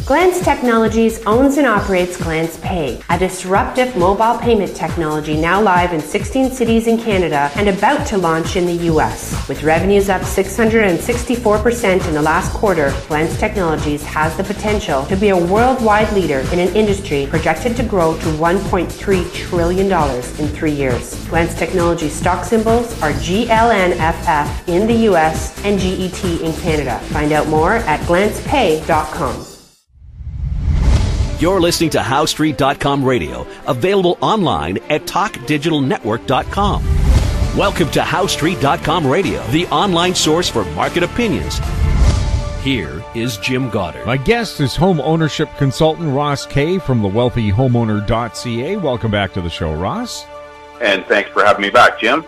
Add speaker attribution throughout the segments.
Speaker 1: Glance Technologies owns and operates Glance Pay, a disruptive mobile payment technology now live in 16 cities in Canada and about to launch in the US. With revenues up 664% in the last quarter, Glance Technologies has the potential to be a worldwide leader in an industry projected to grow to $1.3 trillion in 3 years. Glance Technologies stock symbols are GLNFF in the US and GET in Canada. Find out more at glancepay.com.
Speaker 2: You're listening to HowStreet.com radio, available online at TalkDigitalNetwork.com. Welcome to HowStreet.com radio, the online source for market opinions. Here is Jim Goddard.
Speaker 3: My guest is home ownership consultant Ross Kay from thewealthyhomeowner.ca. Welcome back to the show, Ross.
Speaker 4: And thanks for having me back, Jim.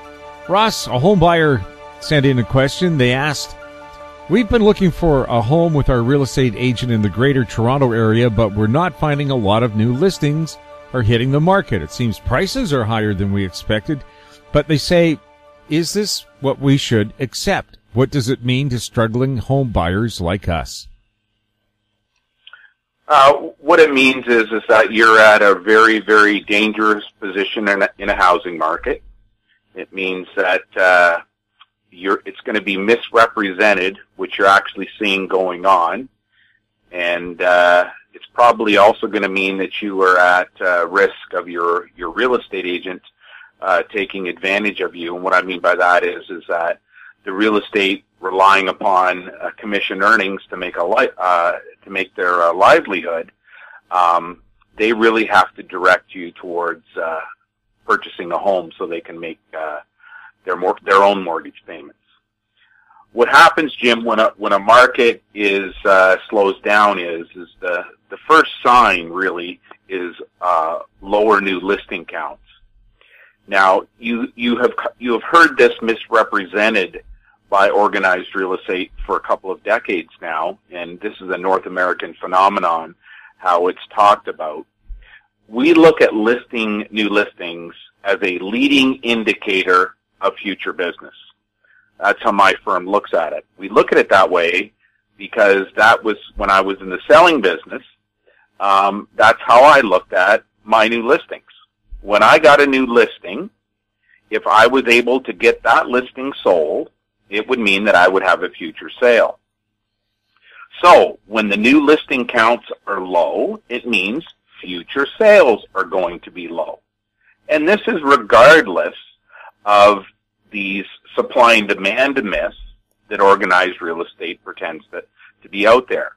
Speaker 3: Ross, a home buyer sent in a question. They asked, we've been looking for a home with our real estate agent in the Greater Toronto area, but we're not finding a lot of new listings are hitting the market. It seems prices are higher than we expected, but they say, is this what we should accept? What does it mean to struggling home buyers like us?
Speaker 4: What it means is that you're at a very, very dangerous position in a housing market. It means that it's going to be misrepresented what you're actually seeing going on, and it's probably also going to mean that you are at risk of your real estate agent taking advantage of you. And what I mean by that is that the real estate relying upon commission earnings to make their livelihood, they really have to direct you towards purchasing a home so they can make their own mortgage payments. What happens, Jim, when a market slows down is the first sign really is lower new listing counts. Now you have heard this misrepresented by organized real estate for a couple of decades now, and this is a North American phenomenon how it's talked about. We look at new listings as a leading indicator of future business. That's how my firm looks at it. We look at it that way because that was when I was in the selling business. That's how I looked at my new listings. When I got a new listing, if I was able to get that listing sold, it would mean that I would have a future sale. So when the new listing counts are low, it means future sales are going to be low. And this is regardless of these supply and demand myths that organized real estate pretends to be out there.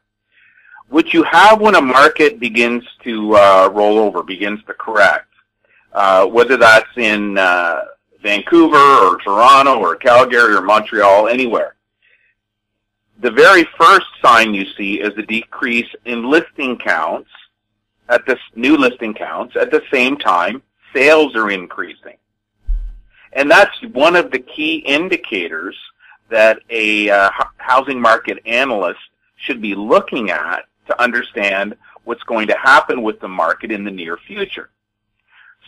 Speaker 4: What you have when a market begins to roll over, begins to correct, whether that's in Vancouver or Toronto or Calgary or Montreal, anywhere, the very first sign you see is a decrease in listing counts new listing counts. At the same time, sales are increasing. And that's one of the key indicators that a housing market analyst should be looking at to understand what's going to happen with the market in the near future.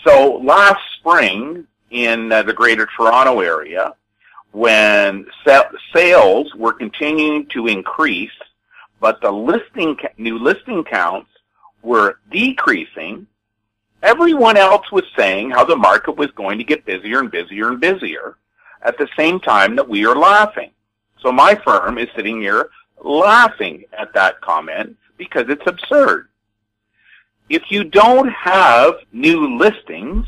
Speaker 4: So last spring in the Greater Toronto area, when sales were continuing to increase, but the new listing counts were decreasing, everyone else was saying how the market was going to get busier and busier and busier at the same time that we are laughing. So my firm is sitting here laughing at that comment because it's absurd. If you don't have new listings,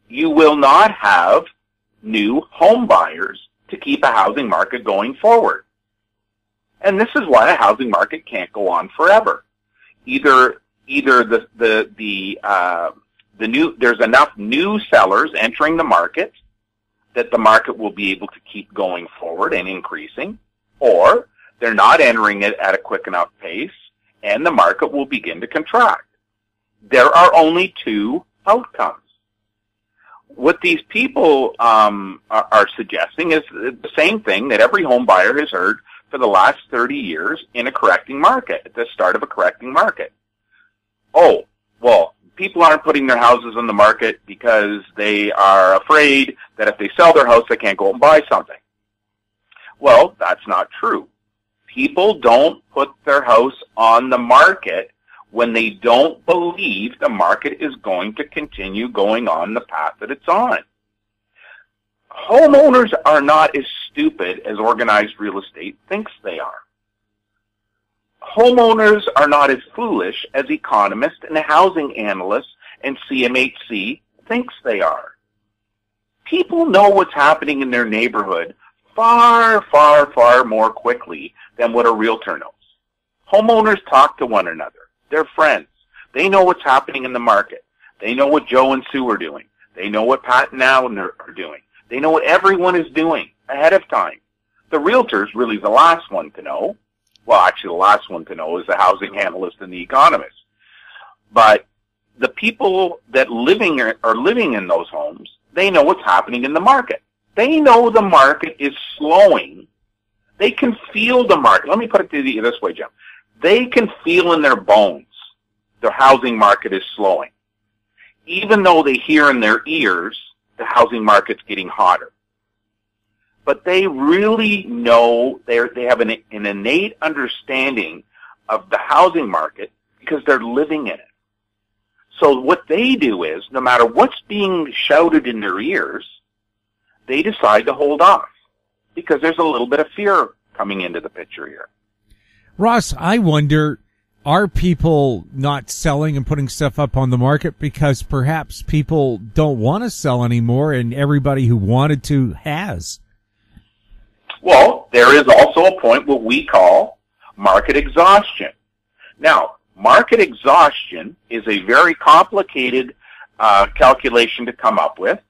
Speaker 4: you will not have new home buyers to keep a housing market going forward. And this is why a housing market can't go on forever. Either there's enough new sellers entering the market that the market will be able to keep going forward and increasing, or they're not entering it at a quick enough pace and the market will begin to contract. There are only two outcomes. What these people are suggesting is the same thing that every home buyer has heard for the last 30 years in a correcting market, at the start of a correcting market. Oh, well, people aren't putting their houses on the market because they are afraid that if they sell their house, they can't go and buy something. Well, that's not true. People don't put their house on the market when they don't believe the market is going to continue going on the path that it's on. Homeowners are not as stupid as organized real estate thinks they are. Homeowners are not as foolish as economists and housing analysts and CMHC thinks they are. People know what's happening in their neighborhood far, far, far more quickly than what a realtor knows. Homeowners talk to one another. They're friends. They know what's happening in the market. They know what Joe and Sue are doing. They know what Pat and Alan are doing. They know what everyone is doing ahead of time. The realtor's really the last one to know. Well, actually, the last one to know is the housing analyst and the economist. But the people that are living in those homes, they know what's happening in the market. They know the market is slowing. They can feel the market. Let me put it this way, Jim. They can feel in their bones the housing market is slowing. Even though they hear in their ears the housing market's getting hotter. But they really know, they have an innate understanding of the housing market because they're living in it. So what they do is, no matter what's being shouted in their ears, they decide to hold off because there's a little bit of fear coming into the picture here.
Speaker 3: Ross, I wonder, are people not selling and putting stuff up on the market because perhaps people don't want to sell anymore and everybody who wanted to has?
Speaker 4: Well, there is also a point what we call market exhaustion. Now, market exhaustion is a very complicated calculation to come up with,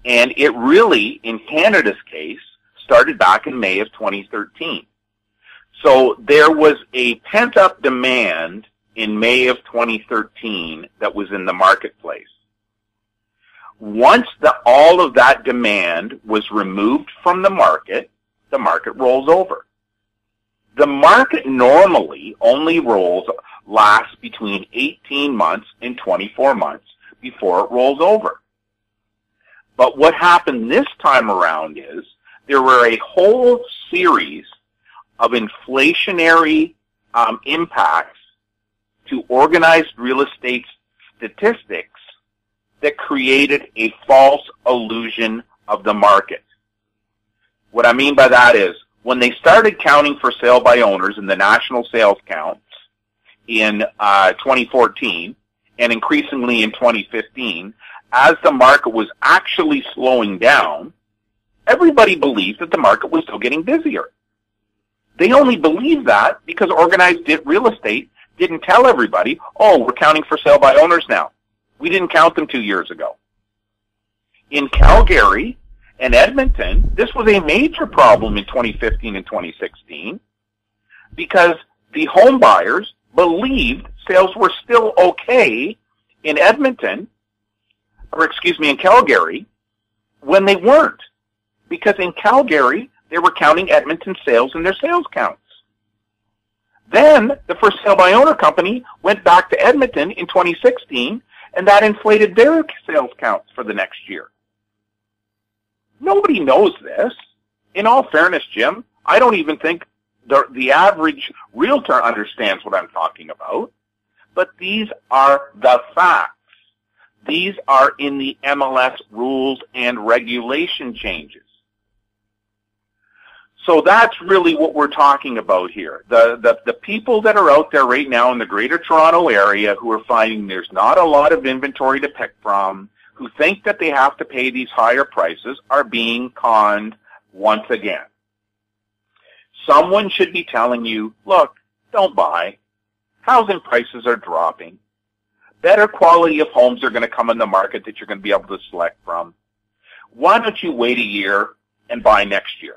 Speaker 4: and it really, in Canada's case, started back in May of 2013. So there was a pent-up demand in May of 2013 that was in the marketplace. Once all of that demand was removed from the market rolls over. The market normally only lasts between 18 months and 24 months before it rolls over. But what happened this time around is there were a whole series of inflationary impacts to organized real estate statistics that created a false illusion of the market. What I mean by that is when they started counting for sale by owners in the national sales counts in 2014 and increasingly in 2015, as the market was actually slowing down, everybody believed that the market was still getting busier. They only believed that because organized real estate didn't tell everybody, oh, we're counting for sale by owners now. We didn't count them 2 years ago. In Calgary and Edmonton, this was a major problem in 2015 and 2016 because the home buyers believed sales were still okay in Calgary when they weren't. Because in Calgary, they were counting Edmonton sales in their sales counts. Then the first sale by owner company went back to Edmonton in 2016, and that inflated their sales counts for the next year. Nobody knows this. In all fairness, Jim, I don't even think the average realtor understands what I'm talking about. But these are the facts. These are in the MLS rules and regulation changes. So that's really what we're talking about here. The people that are out there right now in the Greater Toronto Area who are finding there's not a lot of inventory to pick from, who think that they have to pay these higher prices, are being conned once again. Someone should be telling you, look, don't buy. Housing prices are dropping. Better quality of homes are going to come in the market that you're going to be able to select from. Why don't you wait a year and buy next year?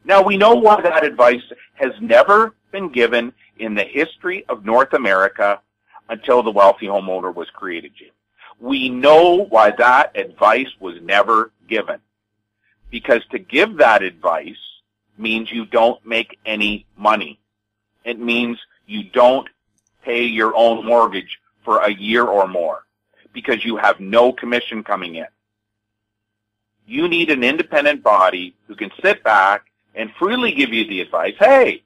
Speaker 4: Now, we know why that advice has never been given in the history of North America until the wealthy homeowner was created, Jim. We know why that advice was never given. Because to give that advice means you don't make any money. It means you don't pay your own mortgage for a year or more because you have no commission coming in. You need an independent body who can sit back and freely give you the advice, hey,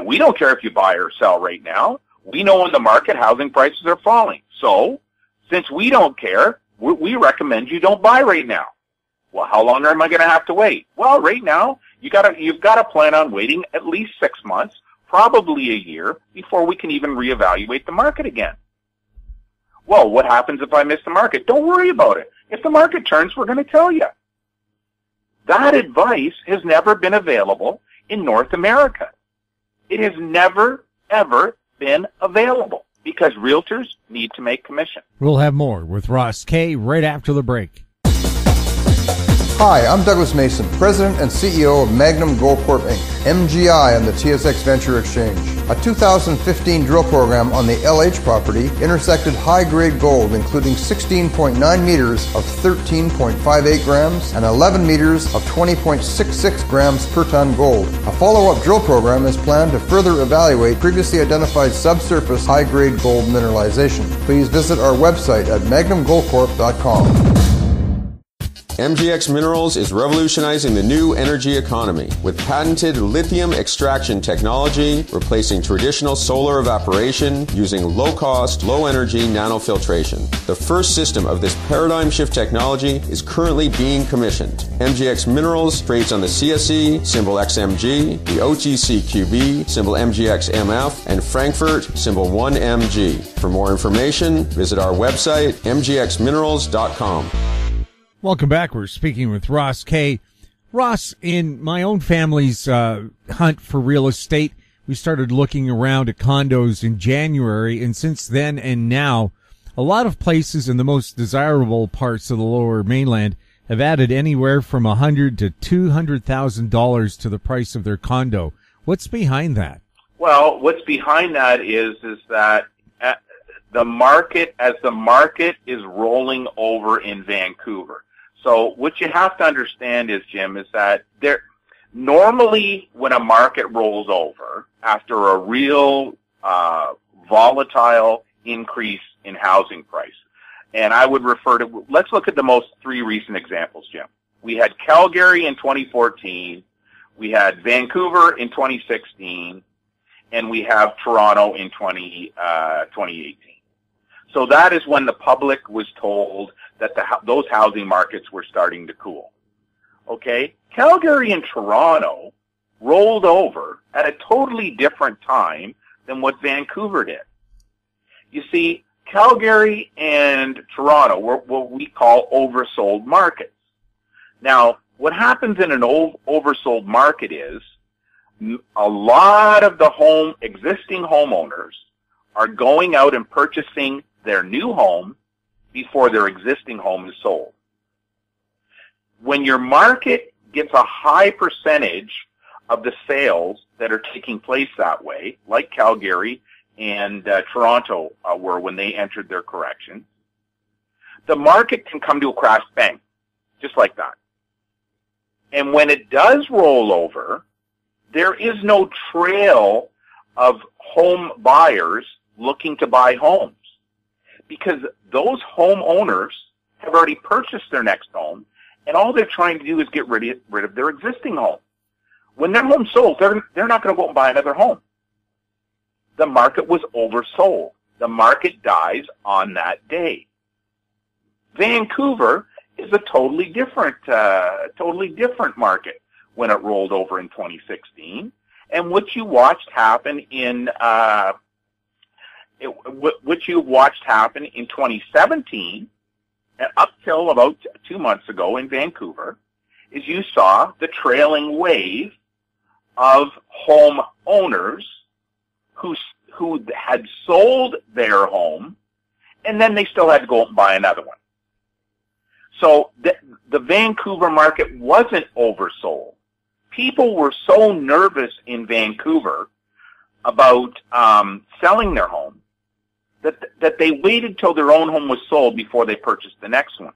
Speaker 4: We don't care if you buy or sell right now. We know in the market housing prices are falling. So, since we don't care, we recommend you don't buy right now. Well, how long am I going to have to wait? Well, right now, you've got to plan on waiting at least 6 months, probably a year, before we can even reevaluate the market again. Well, what happens if I miss the market? Don't worry about it. If the market turns, we're going to tell you. That advice has never been available in North America. It has never, ever been available because realtors need to make commission.
Speaker 3: We'll have more with Ross Kay right after the break.
Speaker 5: Hi, I'm Douglas Mason, President and CEO of Magnum Gold Corp Inc., MGI on the TSX Venture Exchange. A 2015 drill program on the LH property intersected high-grade gold, including 16.9 meters of 13.58 grams and 11 meters of 20.66 grams per ton gold. A follow-up drill program is planned to further evaluate previously identified subsurface high-grade gold mineralization. Please visit our website at magnumgoldcorp.com.
Speaker 6: MGX Minerals is revolutionizing the new energy economy with patented lithium extraction technology, replacing traditional solar evaporation using low-cost, low-energy nanofiltration. The first system of this paradigm shift technology is currently being commissioned. MGX Minerals trades on the CSE, symbol XMG, the OTCQB, symbol MGXMF, and Frankfurt, symbol 1MG. For more information, visit our website, mgxminerals.com.
Speaker 3: Welcome back. We're speaking with Ross Kay. Ross, in my own family's hunt for real estate, we started looking around at condos in January, and since then and now, a lot of places in the most desirable parts of the Lower Mainland have added anywhere from $100,000 to $200,000 to the price of their condo. What's behind that?
Speaker 4: Well, what's behind that is that the market is rolling over in Vancouver. So what you have to understand is, Jim, is that normally when a market rolls over after a real volatile increase in housing price, and I would refer to, let's look at the most three recent examples, Jim. We had Calgary in 2014, we had Vancouver in 2016, and we have Toronto in 2018. So that is when the public was told that those housing markets were starting to cool. Okay? Calgary and Toronto rolled over at a totally different time than what Vancouver did. You see, Calgary and Toronto were what we call oversold markets. Now, what happens in an oversold market is a lot of the existing homeowners are going out and purchasing their new home before their existing home is sold. When your market gets a high percentage of the sales that are taking place that way, like Calgary and Toronto were when they entered their correction, the market can come to a crash bang, just like that. And when it does roll over, there is no trail of home buyers looking to buy homes, because those homeowners have already purchased their next home, and all they're trying to do is get rid of their existing home. When their home's sold, they're not going to go and buy another home. The market was oversold. The market dies on that day. Vancouver is a totally different market when it rolled over in 2016, and what you watched happen in 2017 and up till about 2 months ago in Vancouver is you saw the trailing wave of home owners who had sold their home, and then they still had to go out and buy another one. So the Vancouver market wasn't oversold. People were so nervous in Vancouver about selling their home that they waited till their own home was sold before they purchased the next one.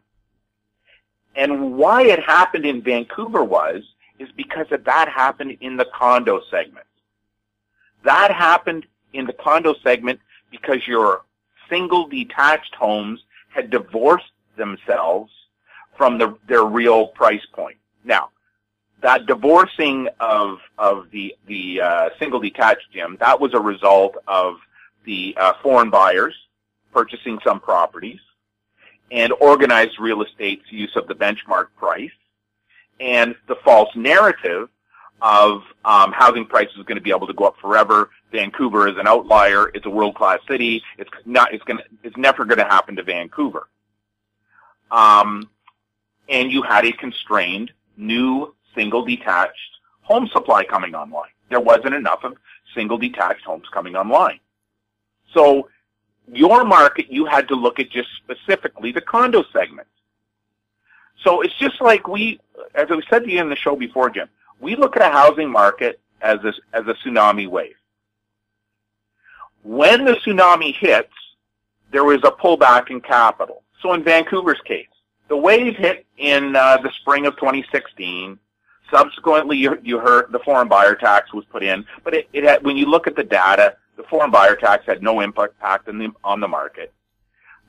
Speaker 4: And why it happened in Vancouver is because that happened in the condo segment. That happened in the condo segment because your single detached homes had divorced themselves from their real price point. Now, that divorcing of the single detached, Jim, that was a result of the foreign buyers purchasing some properties and organized real estate's use of the benchmark price and the false narrative of housing prices is going to be able to go up forever. Vancouver is an outlier. It's a world-class city. It's never going to happen to Vancouver. And you had a constrained new single detached home supply coming online. There wasn't enough of single detached homes coming online. So your market, you had to look at just specifically the condo segment. So it's just like as I said to you in the show before, Jim, we look at a housing market as a tsunami wave. When the tsunami hits, there was a pullback in capital. So in Vancouver's case, the wave hit in the spring of 2016. Subsequently, you heard the foreign buyer tax was put in, but it had, when you look at the data, the foreign buyer tax had no impact on the market.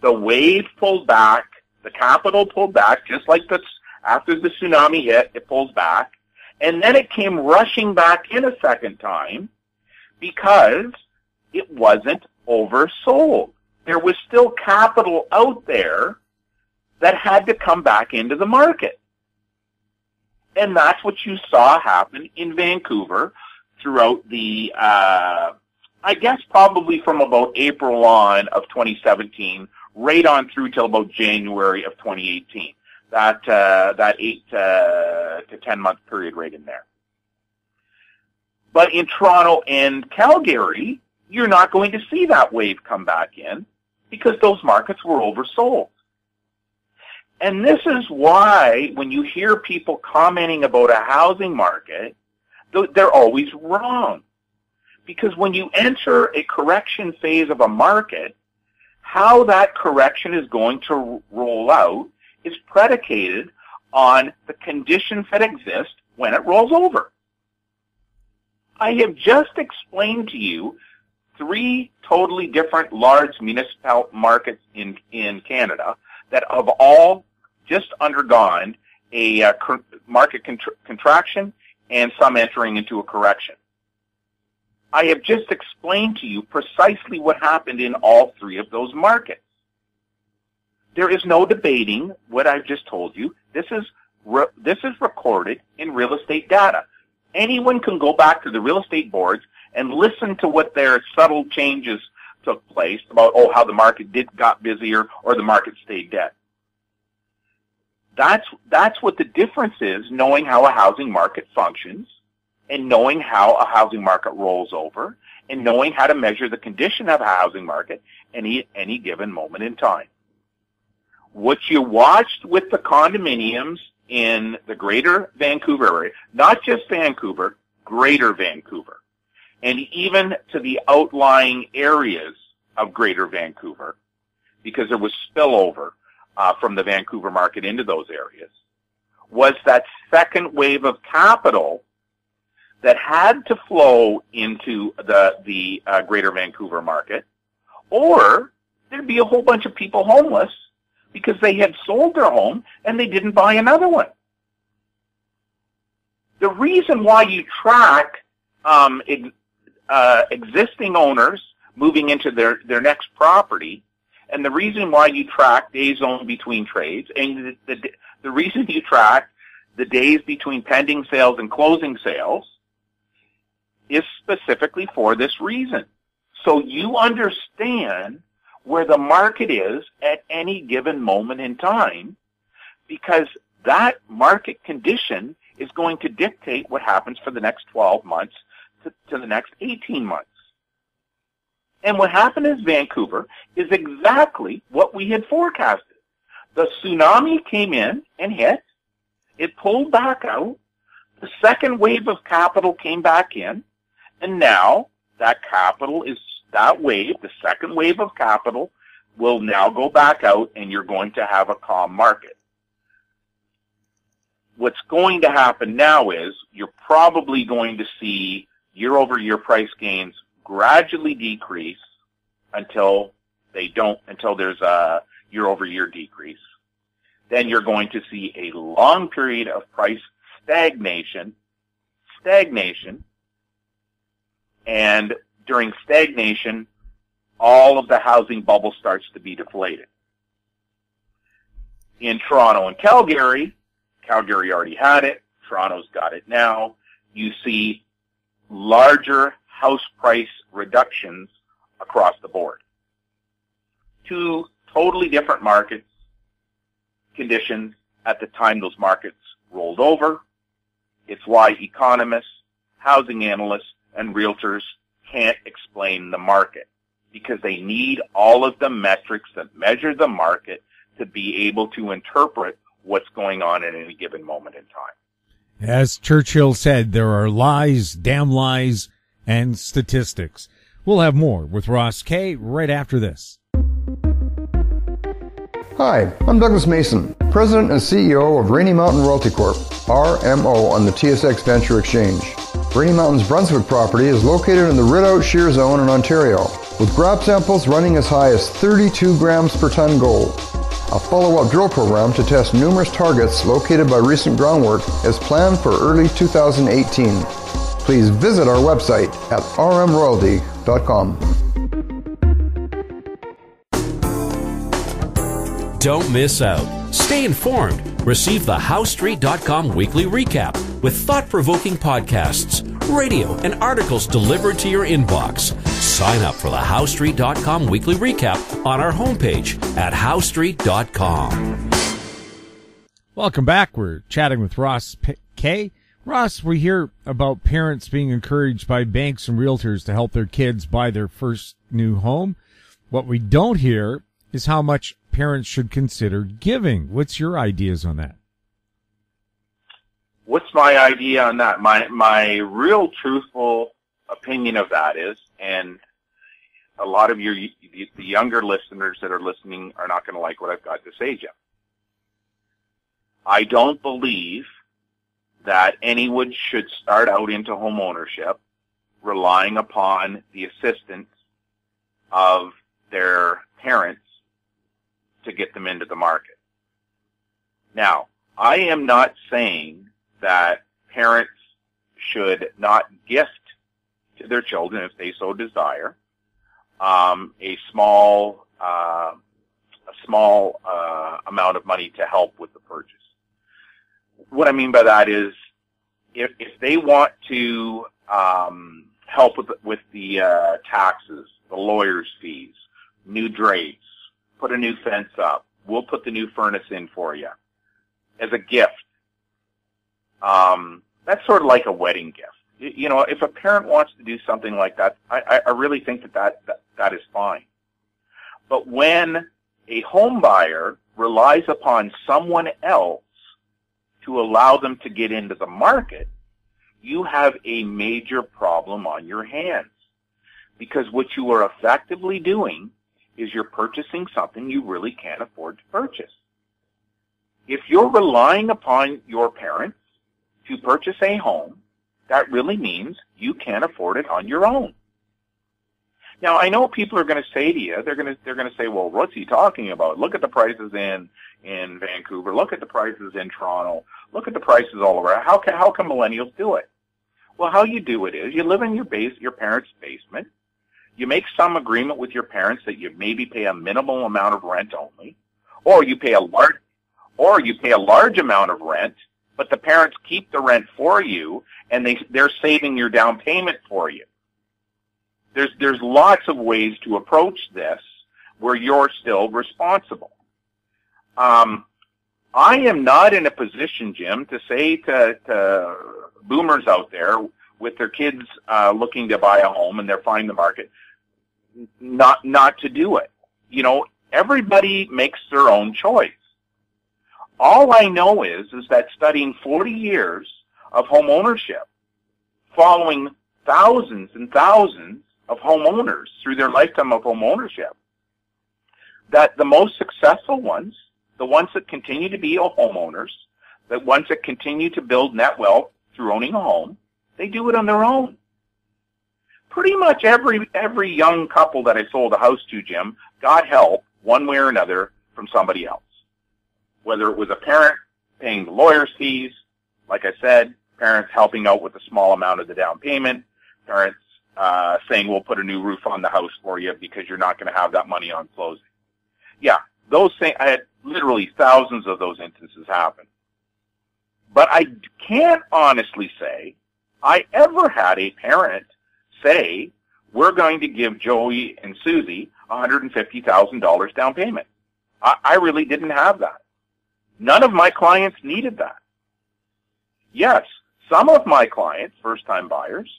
Speaker 4: The wave pulled back, the capital pulled back, just like after the tsunami hit, it pulls back, and then it came rushing back in a second time because it wasn't oversold. There was still capital out there that had to come back into the market. And that's what you saw happen in Vancouver throughout the, I guess probably from about April on of 2017, right on through till about January of 2018. That 8 to 10 month period right in there. But in Toronto and Calgary, you're not going to see that wave come back in because those markets were oversold. And this is why when you hear people commenting about a housing market, they're always wrong. Because when you enter a correction phase of a market, how that correction is going to roll out is predicated on the conditions that exist when it rolls over. I have just explained to you 3 totally different large municipal markets in Canada that have all just undergone a market contraction and some entering into a correction. I have just explained to you precisely what happened in all 3 of those markets. There is no debating what I've just told you. This is recorded in real estate data. Anyone can go back to the real estate boards and listen to what their subtle changes took place about, how the market got busier or the market stayed dead. That's what the difference is, knowing how a housing market functions and knowing how a housing market rolls over and knowing how to measure the condition of a housing market any given moment in time. What you watched with the condominiums in the greater Vancouver area, not just Vancouver, greater Vancouver, and even to the outlying areas of greater Vancouver, because there was spillover from the Vancouver market into those areas, was that second wave of capital that had to flow into the greater Vancouver market, or there'd be a whole bunch of people homeless because they had sold their home and they didn't buy another one. The reason why you track existing owners moving into their next property, and the reason why you track days owned between trades, and the reason you track the days between pending sales and closing sales is specifically for this reason. So you understand where the market is at any given moment in time, because that market condition is going to dictate what happens for the next 12 months to the next 18 months. And what happened in Vancouver is exactly what we had forecasted. The tsunami came in and hit. It pulled back out. The second wave of capital came back in. And now that wave, the second wave of capital, will now go back out, and you're going to have a calm market. What's going to happen now is you're probably going to see year-over-year price gains gradually decrease until there's a year-over-year decrease. Then you're going to see a long period of price stagnation, and during stagnation, all of the housing bubble starts to be deflated. In Toronto and Calgary already had it, Toronto's got it now, you see larger house price reductions across the board. Two totally different markets, conditions at the time those markets rolled over. It's why economists, housing analysts, and realtors can't explain the market, because they need all of the metrics that measure the market to be able to interpret what's going on at any given moment in time.
Speaker 3: As Churchill said, there are lies, damn lies, and statistics. We'll have more with Ross Kay right after this.
Speaker 5: Hi, I'm Douglas Mason, President and CEO of Rainy Mountain Royalty Corp., RMO, on the TSX Venture Exchange. Rainy Mountain's Brunswick property is located in the Rideout Shear Zone in Ontario, with grab samples running as high as 32 grams per ton gold. A follow-up drill program to test numerous targets located by recent groundwork is planned for early 2018. Please visit our website at rmroyalty.com.
Speaker 2: Don't miss out. Stay informed. Receive the HowStreet.com weekly recap with thought-provoking podcasts, radio, and articles delivered to your inbox. Sign up for the HowStreet.com weekly recap on our homepage at HowStreet.com.
Speaker 3: Welcome back. We're chatting with Ross Kay. Ross, we hear about parents being encouraged by banks and realtors to help their kids buy their first new home. What we don't hear is how much parents should consider giving. What's your ideas on that?
Speaker 4: What's my idea on that? My real truthful opinion of that is, and a lot of the younger listeners that are listening are not going to like what I've got to say, Jim. I don't believe that anyone should start out into home ownership relying upon the assistance of their parents to get them into the market. Now, I am not saying that parents should not gift to their children, if they so desire, a small amount of money to help with the purchase. What I mean by that is, if they want to help with the taxes, the lawyer's fees, new drapes, put a new fence up, we'll put the new furnace in for you as a gift. That's sort of like a wedding gift. You know, if a parent wants to do something like that, I really think that is fine. But when a home buyer relies upon someone else to allow them to get into the market, you have a major problem on your hands. Because what you are effectively doing is you're purchasing something you really can't afford to purchase. If you're relying upon your parents to purchase a home, that really means you can't afford it on your own. Now, I know people are going to say to you, they're going to say, well, what's he talking about? Look at the prices in Vancouver. Look at the prices in Toronto. Look at the prices all over. How can millennials do it? Well, how you do it is you live in your parents' basement. You make some agreement with your parents that you maybe pay a minimal amount of rent only, or you pay a large amount of rent, but the parents keep the rent for you, and they're saving your down payment for you. There's lots of ways to approach this where you're still responsible. I am not in a position, Jim, to say to boomers out there with their kids looking to buy a home and they're finding the market, not to do it. You know, everybody makes their own choice. All I know is that studying 40 years of home ownership, following thousands and thousands of homeowners through their lifetime of home ownership, that the most successful ones, the ones that continue to be homeowners, the ones that continue to build net wealth through owning a home, they do it on their own. Pretty much every young couple that I sold a house to, Jim, got help one way or another from somebody else. Whether it was a parent paying the lawyer's fees, like I said, parents helping out with a small amount of the down payment, parents saying we'll put a new roof on the house for you because you're not going to have that money on closing. Yeah, those things, I had literally thousands of those instances happen. But I can't honestly say I ever had a parent say, we're going to give Joey and Susie $150,000 down payment. I really didn't have that. None of my clients needed that. Yes, some of my clients, first-time buyers,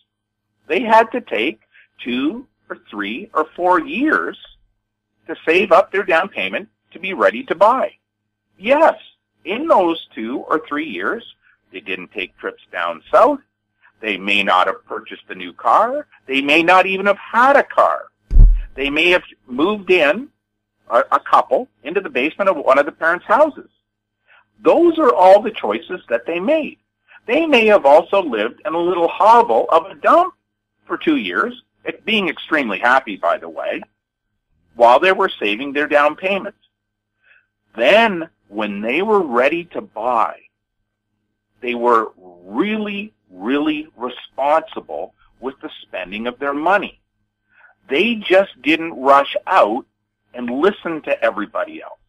Speaker 4: they had to take 2 or 3 or 4 years to save up their down payment to be ready to buy. Yes, in those 2 or 3 years, they didn't take trips down south. They may not have purchased a new car. They may not even have had a car. They may have moved in, a couple, into the basement of one of the parents' houses. Those are all the choices that they made. They may have also lived in a little hovel of a dump for 2 years, being extremely happy, by the way, while they were saving their down payment. Then, when they were ready to buy, they were really, really responsible with the spending of their money. They just didn't rush out and listen to everybody else.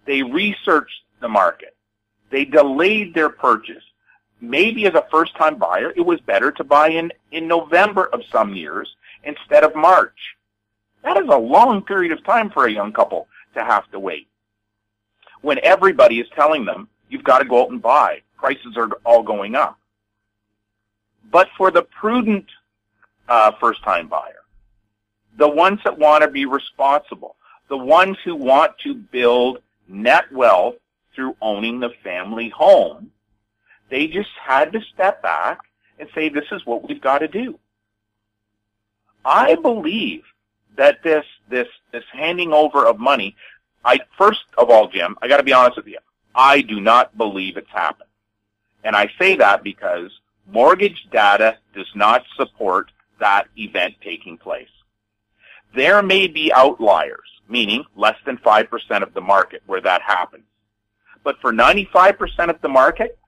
Speaker 4: They researched the market. They delayed their purchase. Maybe as a first-time buyer, it was better to buy in November of some years instead of March. That is a long period of time for a young couple to have to wait, when everybody is telling them, you've got to go out and buy. Prices are all going up. But for the prudent first-time buyer, the ones that want to be responsible, the ones who want to build net wealth through owning the family home, they just had to step back and say, this is what we've got to do. I believe that this handing over of money, first of all, Jim, I got to be honest with you, I do not believe it's happened. And I say that because mortgage data does not support that event taking place. There may be outliers, meaning less than 5% of the market where that happens. But for 95% of the market,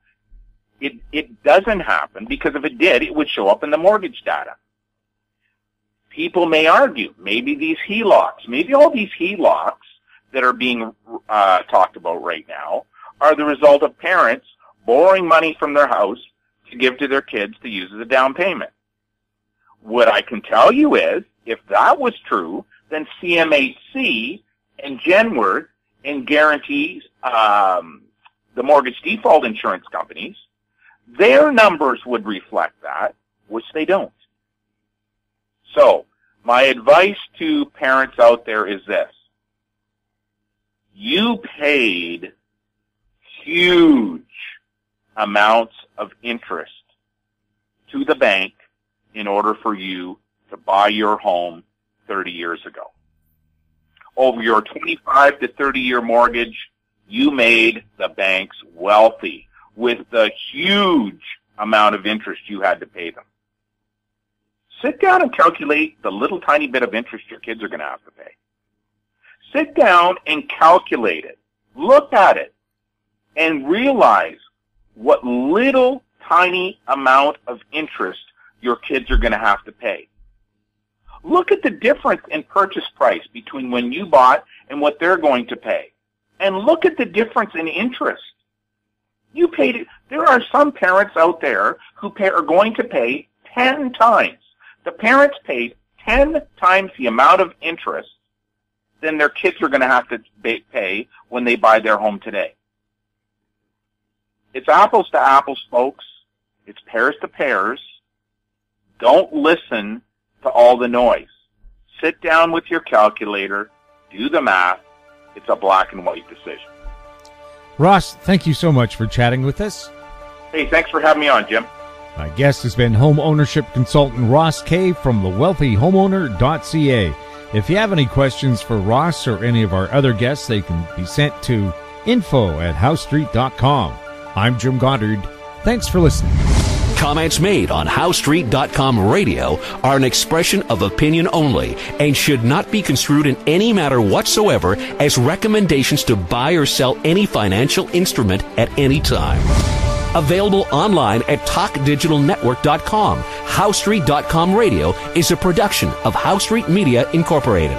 Speaker 4: it doesn't happen, because if it did, it would show up in the mortgage data. People may argue, maybe these HELOCs, maybe all these HELOCs that are being talked about right now are the result of parents borrowing money from their house to give to their kids to use as a down payment. What I can tell you is, if that was true, then CMHC and Genworth and guarantees the mortgage default insurance companies, their numbers would reflect that, which they don't. So, my advice to parents out there is this. You paid huge amounts of interest to the bank in order for you to buy your home 30 years ago. Over your 25 to 30-year mortgage, you made the banks wealthy with the huge amount of interest you had to pay them. Sit down and calculate the little tiny bit of interest your kids are going to have to pay. Sit down and calculate it. Look at it and realize what little tiny amount of interest your kids are going to have to pay. Look at the difference in purchase price between when you bought and what they're going to pay. And look at the difference in interest. You paid it. There are some parents out there who are going to pay 10 times. The parents paid 10 times the amount of interest than their kids are going to have to pay when they buy their home today. It's apples to apples, folks. It's pears to pears. Don't listen to all the noise. Sit down with your calculator, do the math. It's a black and white decision.
Speaker 3: Ross, thank you so much for chatting with us.
Speaker 4: Hey, thanks for having me on, Jim.
Speaker 3: My guest has been home ownership consultant Ross Kay from thewealthyhomeowner.ca. If you have any questions for Ross or any of our other guests, they can be sent to info@housestreet.com. I'm Jim Goddard. Thanks for listening.
Speaker 2: Comments made on HowStreet.com radio are an expression of opinion only and should not be construed in any matter whatsoever as recommendations to buy or sell any financial instrument at any time. Available online at talkdigitalnetwork.com. HowStreet.com Radio is a production of House Street Media Incorporated.